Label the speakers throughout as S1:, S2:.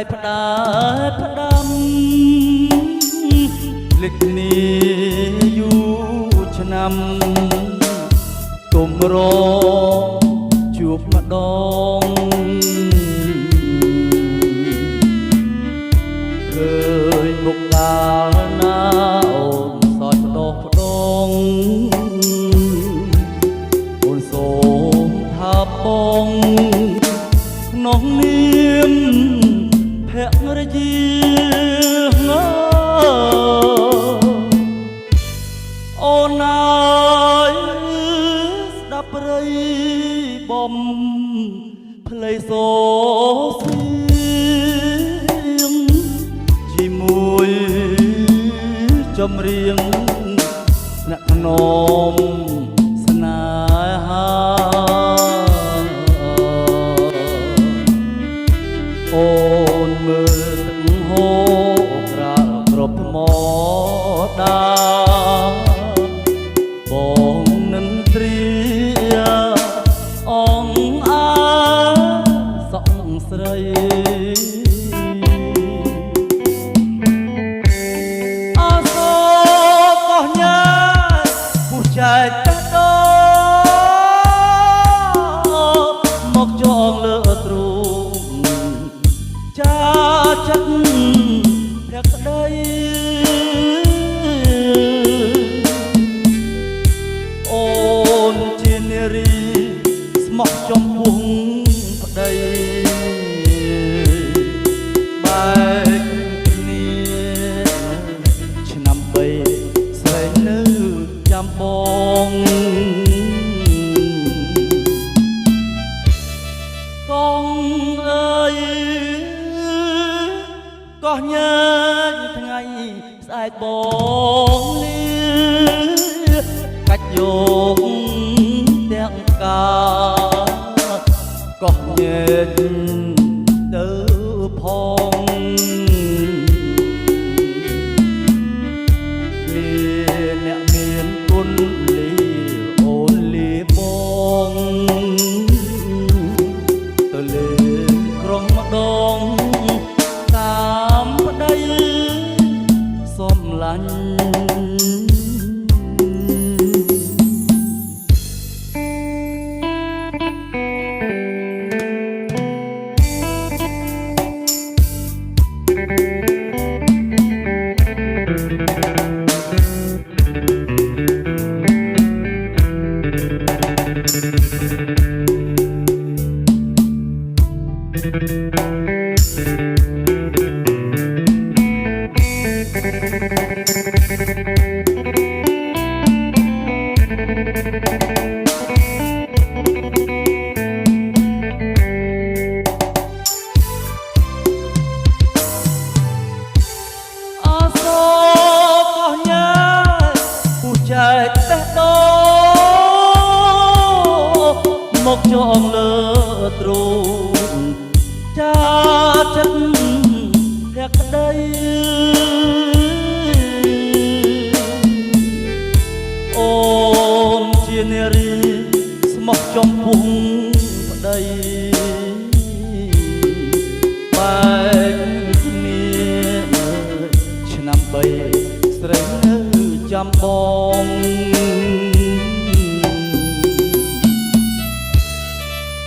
S1: យផ្ដាផ្ដាំលិចនេះយូរឆ្នាំទុំរជួបម្ដងឃើញមុខកាលណាអូនសោចផ្ដោផ្ដងអូនសូមថាបងក្នុងនាមភរិយាអូនអើយស្ដាប់ព្រៃបំភ្លេងសូសៀងជាមួយចម្រៀងអ្នកភ្នំស្នេហាអូនមើលទឹកហូរក្រាលក្របថ្មដាបងនឹងត្រៀអងអាសក់ស្រីអសកោះញ៉ាពុះចែកតដោមកចងលើទ្រូងចាចិត្តភក្តីអូនជានារីស្មោះចំពោះប្តីបែកគ្នាឆ្នាំ3ស្រីនៅចាំបងកងអើយកោះញើញថ្ងៃស្អែកបងលាកាច់យកទាំងកាកោះញើញទៅផងលាអ្នកមានគុណលាអូនលាបងទៅលេងក្រុងម្ដងតាមប្តីសំឡាញ់មកចងលើទ្រូងចាចិត្តភក្តីអូនជានារីស្មោះចំពោះប្តីបែកគ្នាឆ្នាំ3ស្រីនៅចាំបង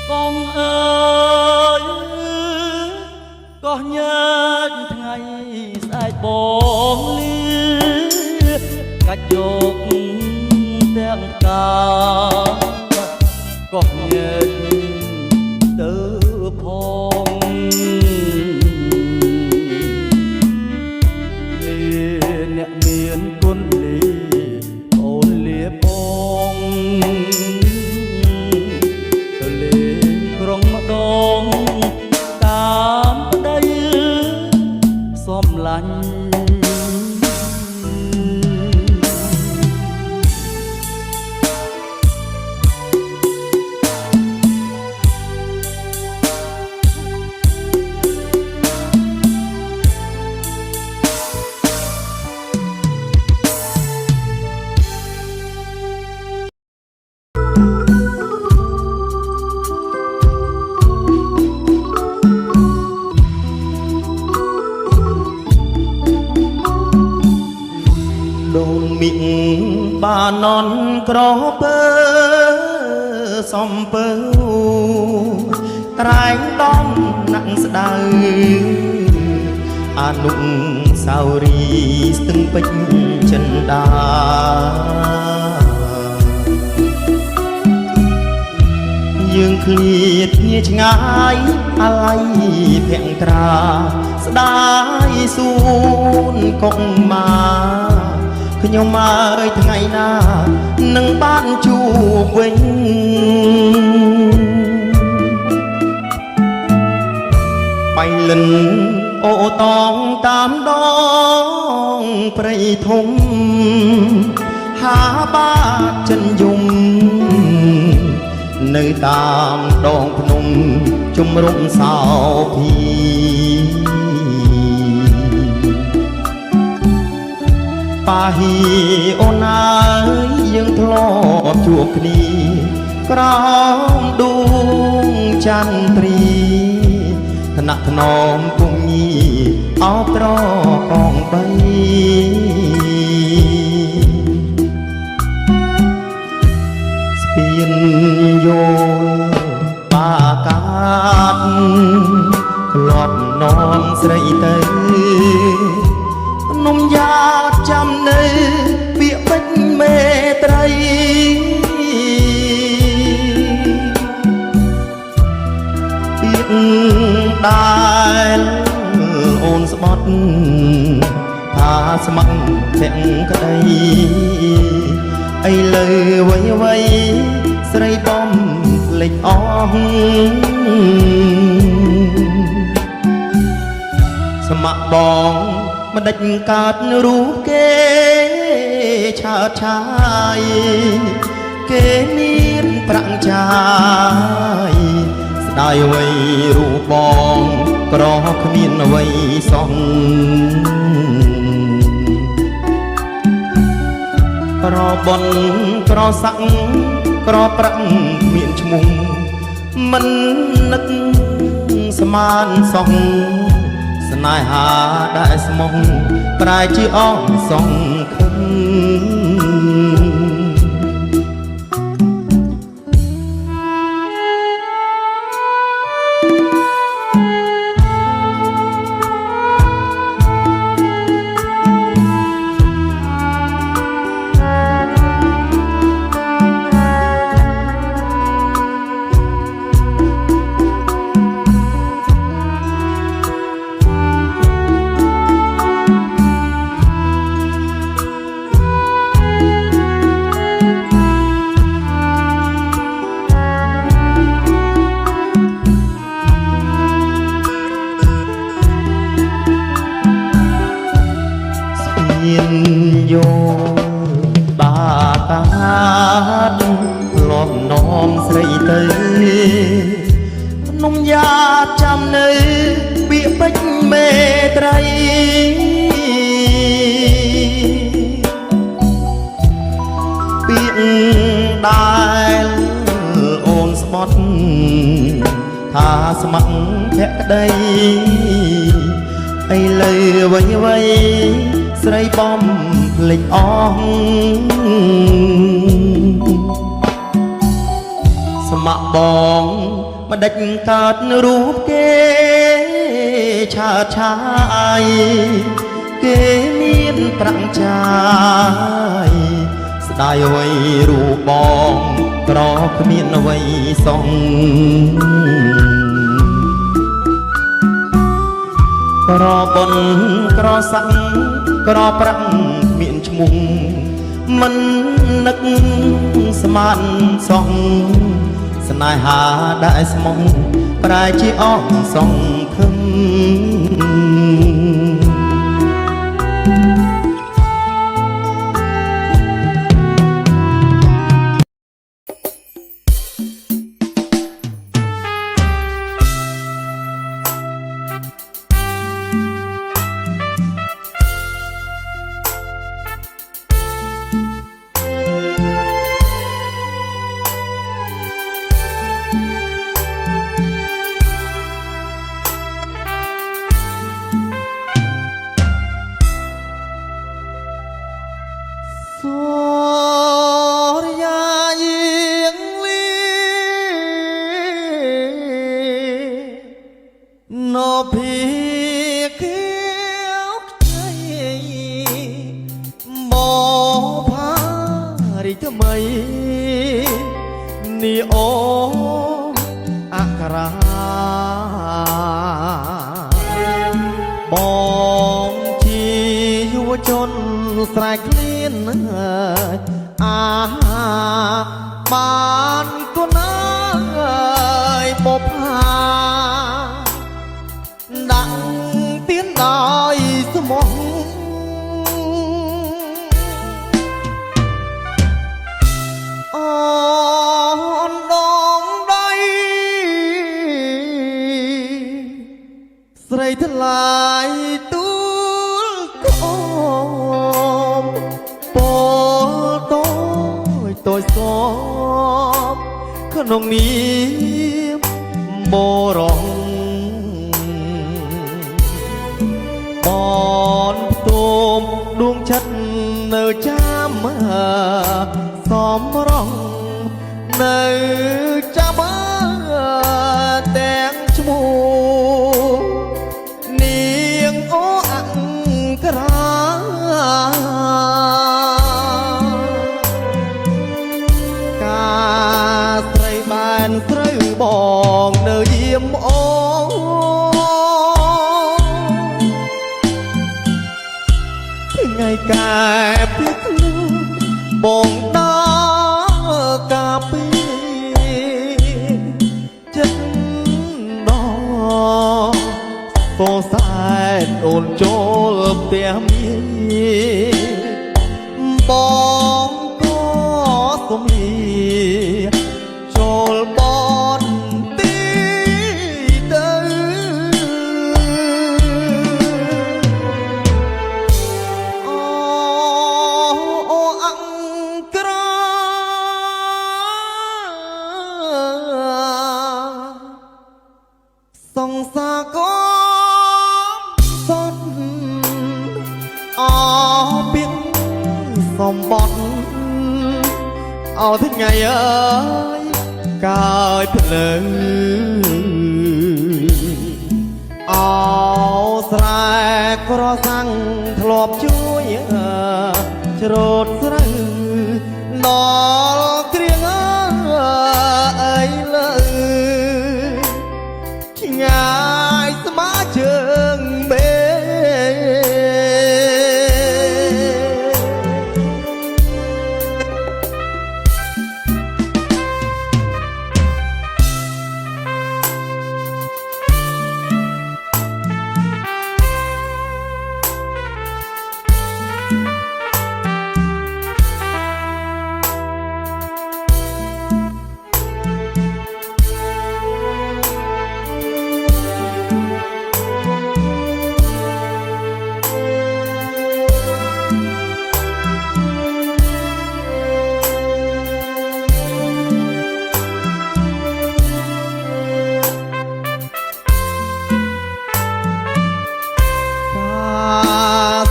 S1: កងអើយកោះញើញថ្ងៃស្អែកបងលាកាច់យកទាំងកាកោះញើញទៅផងលាអ្នកមានគុណលាអូនលាបងក្រុងម្ដងតាមប្តីសំឡាញ់
S2: ដូនមីងបាននន់ក្រពើសំពើត្រែងដំណាក់ស្ដៅអនុសាវរីយ៍ស្ទឹងពេជ្រចិនដាយើងឃ្លាតគ្នាឆ្ងាយអាឡ័យភាំងត្រាស្ដាយសួនកុកមកខ្ញុំអើយថ្ងៃណានឹងបានជួបវិញបៃលិនអូតងតាមដងព្រៃធំហាបាចិនយំនៅតាមដងភ្នំជំរុំសោភីប៉ាហ៊ីអូនអើយយើងធ្លាប់ជួបគ្នាក្រោមដួងចន្ទ្រីថ្នាក់ថ្នមពុំញីអោបត្រកងបីស្ពានយោបាកាត់ក្លាប់នំស្រីទៅនំយ៉ាចាំនៅពាក្យពេចមេត្រីពាក្យដែលអូនស្បត់ថាស្ម័គ្រទាំងក្តីឥឡូវវៃស្រីបំលេចអស់ស្ម័គ្របងមិនដេចកើតរូបគេឆើតឆាយគេមានប្រាំងចាយស្ដាយអ្វីរូបបងក្រគ្មានអ្វីសោះក្របនក្រសាក់ក្រប្រាក់មានឈ្មោះមិននឹកស្មានសោះស្នេហាដែលស្មោះប្រែជាអងសងខឹងយោបាកាត់លំនំស្រីទៅនំយ៉ាចាំនៅពាក្យពេចមេត្រីពាក្យដែលអូនស្បត់ថាស្ម័គ្រភក្តីឥឡូវវៃស្រីបំភ្លេចអស់ស្ម័គ្របងមិនដេចកើតរូបគេឆើតឆាយគេមានប្រាំងចាយស្ដាយអ្វីរូបបងក្រគ្មានអ្វីសោះក្របនក្រសាក់ក្រប្រាក់មានឈ្មោះមិននឹកស្មានសោះស្នេហាដែលស្មោះប្រែជាអងសងខឹង Surya yên ly nó phía kéo cháy mò phá đi thơ mây ni ô akara bong chi យុវជនស្រែកឃ្លានបានក៏ណាយបបហាដាក់ទៀនដោយស្មោះអូនដងដៃស្រីថ្លៃទូលកូនពោតូចតូចសពក្នុងនាមបរងបនផ្ទុំដួងចិត្តនៅចាំសំរងនៅចាំទាំងឈ្មោះនាងអូអង្គរាការស្រីបានត្រូវបងនៅយាមអូថ្ងៃកែពីខ្លួនបងដល់កាពីចិត្តដល់សោសែនអូនចូលផ្ទះមានបងក៏សំលីចូលបនទីទៅអូអង្គរាសង្សារក៏សត់អពីងសំបត់អោថ្ងៃអើយកាយភ្លើងអោស្រែក្រសាំងធ្លាប់ជួយច្រូតស្រូវដល់គ្រៀងអើយលើឆ្ងាយស្មាជើងបេ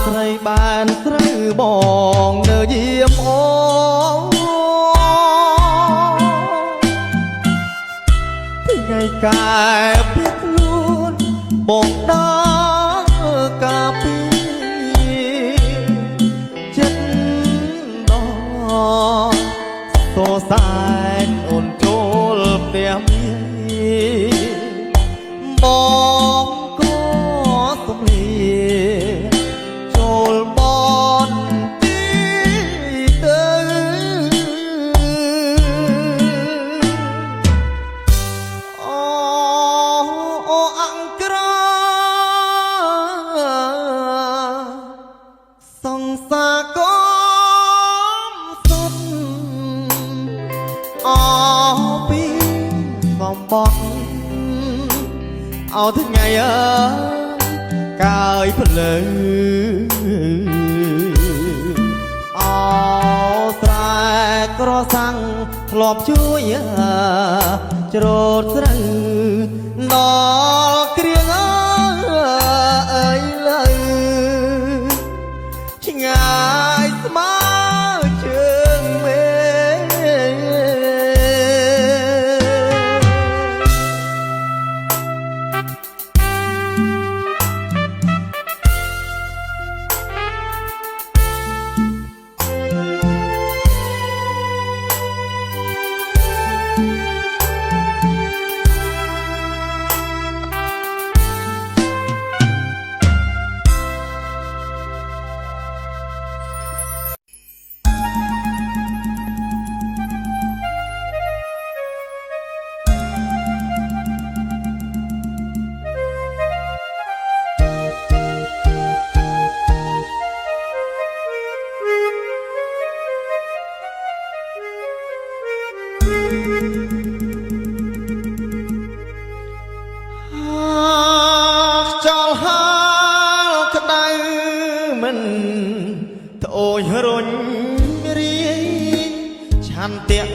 S2: ស្រីបានត្រូវបងនៅយាមអូថ្ងៃកែពីខ្លួនបងដល់កាពីចិត្តដល់សោសែនអូនចូលផ្ទះមានបងក៏សំលីចូលបនទីទៅអូអង្គរាសង្សារក៏សត់អពីសំបត់អោថ្ងៃអើយកាយភ្លើងអោស្រែក្រសាំងធ្លាប់ជួយច្រូតស្រូវដល់គ្រៀងអើយលើឆ្ងាយស្មើ នទាំង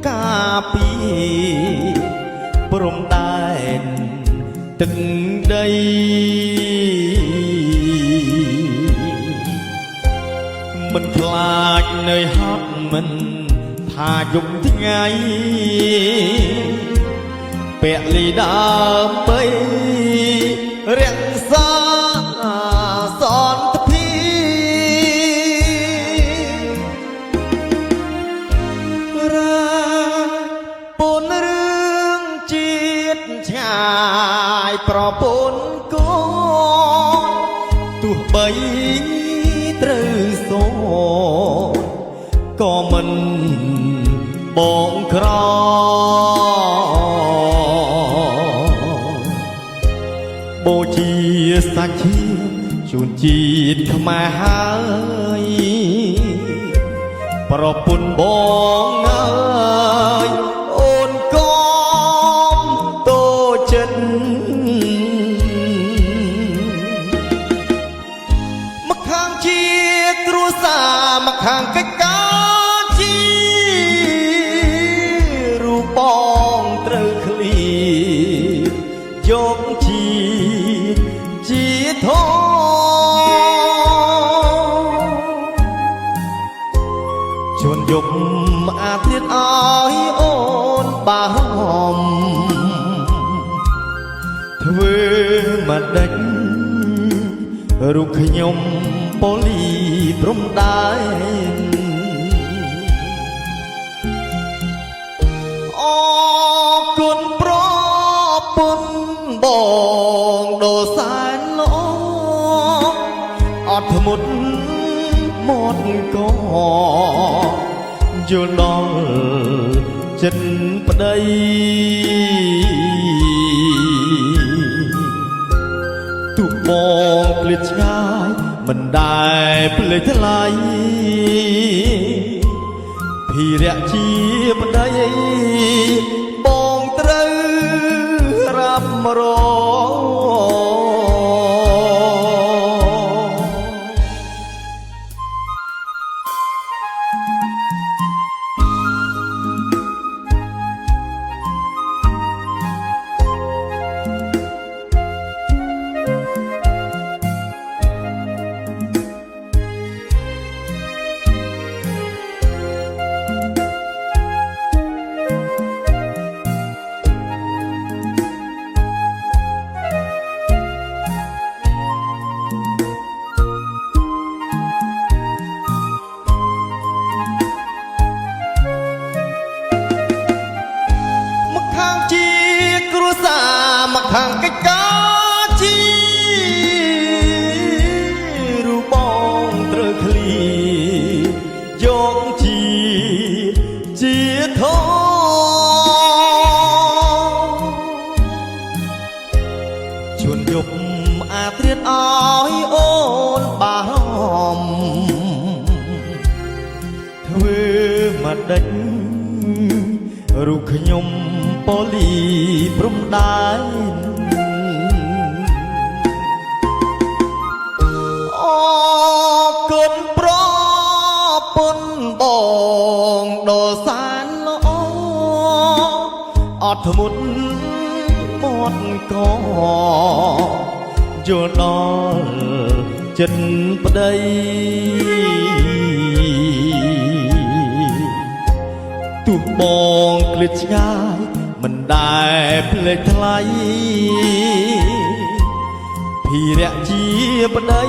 S2: ការពីព្រំដែនទឹកដីមិនខ្លាចនៅហត់មិនថាយប់ថ្ងៃពលីដើម្បីរក្សាសន្តិភាពរាពនរឿងជាតិឆ្ងាយប្រពន្ធកូនទោះបីត្រូវសូនក៏មិនបងក្របូជាសាច់ឈាមជូនជាតិខ្មែរហើយប្រពន្ធបងអើយអូនកុំតូចចិត្តមកខាងជាគ្រួសារមកខាងកិច្ចការជារូបបងត្រូវឃ្លៀយកជាធំជន់យប់អាទិត្យឲ្យអូនបារម្ភធ្វើមិនដេចរូបខ្ញុំប៉ូលីព្រំដែនអរគុណប្រពន្ធបងដ៏សែនល្អអត់ធ្មត់មាត់កយល់ដល់ចិត្តប្តីទុកបងភ្លេចឆ្ងាយមិនដែលភ្លេចថ្លៃភារៈជាប្តីបងត្រូវរ៉ាប់រមកខាងកិច្ចការជារូបបងត្រូវឃ្លីយកជាធំជន់យប់អាត្រៀតឲ្យអូនបារម្ភធ្វើមកដេចរូបខ្ញុំប៉ូលីព្រំដែនអរគុណប្រពន្ធបងដ៏សែនល្អអត់ធ្មត់មាត់កយល់ដល់ចិត្តប្តីទុះបងភ្លេចឆ្ងាយមិនដែលភ្លេចថ្លៃភារៈជាប្តី